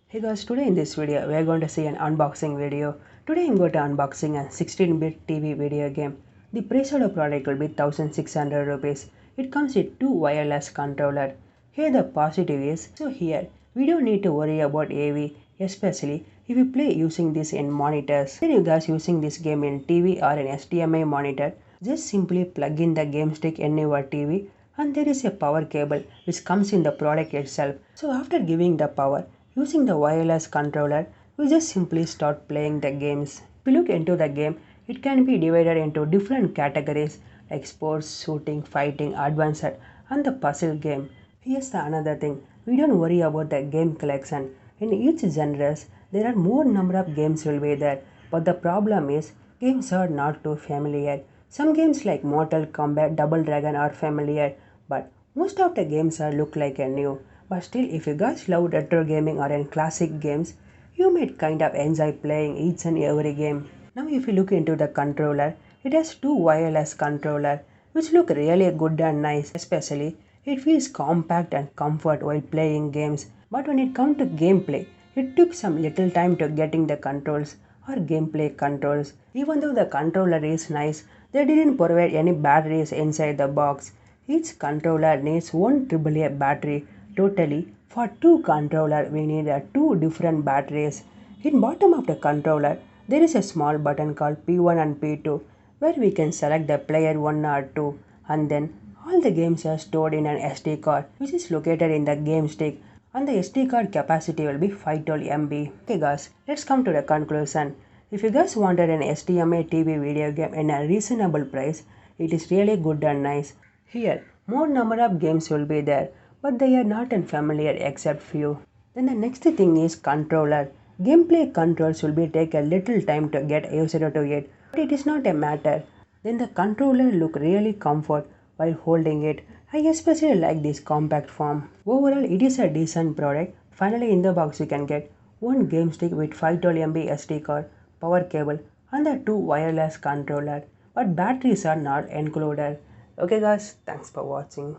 Hey guys, today in this video we are going to see an unboxing video. Today I'm going to unboxing a 16-bit TV video game. The price of the product will be 1600 rupees. It comes with two wireless controller. Here the positive is, so here we don't need to worry about AV, especially if you play using this in monitors. When you guys using this game in TV or an HDMI monitor, just simply plug in the game stick in your TV and there is a power cable which comes in the product itself. So after giving the power, using the wireless controller, we just simply start playing the games. If you look into the game, it can be divided into different categories like sports, shooting, fighting, advanced, and the puzzle game. Here's the another thing, we don't worry about the game collection. In each genres, there are more number of games will be there, but the problem is games are not too familiar. Some games like Mortal Kombat, Double Dragon are familiar, but most of the games are look like a new. But still, if you guys love retro gaming or in classic games, you might kind of enjoy playing each and every game. Now if you look into the controller, it has two wireless controller which look really good and nice. Especially, it feels compact and comfort while playing games. But when it comes to gameplay, it took some little time to getting the controls or gameplay controls. Even though the controller is nice, they didn't provide any batteries inside the box. Each controller needs one AAA battery. Totally, for two controller we need two different batteries. In bottom of the controller, there is a small button called P1 and P2 where we can select the player 1 or 2 and then all the games are stored in an SD card which is located in the game stick and the SD card capacity will be 512 MB. Okay guys, let's come to the conclusion. If you guys wanted an HDMI TV video game in a reasonable price, it is really good and nice. Here, more number of games will be there, but they are not unfamiliar except few. Then the next thing is controller. Gameplay controls will be take a little time to get used to it, but it is not a matter. Then the controller look really comfort while holding it. I especially like this compact form. Overall, it is a decent product. Finally, in the box you can get one game stick with 512 MB SD card, power cable, and the two wireless controller. But batteries are not included. Okay guys, thanks for watching.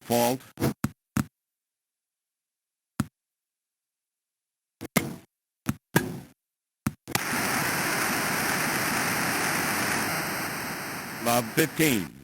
Fault. Love 15.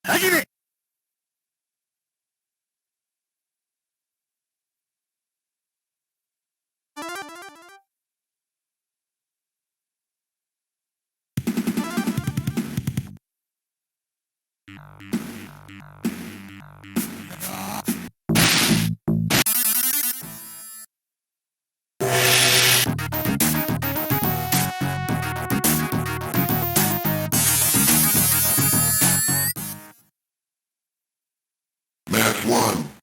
始め Match 1.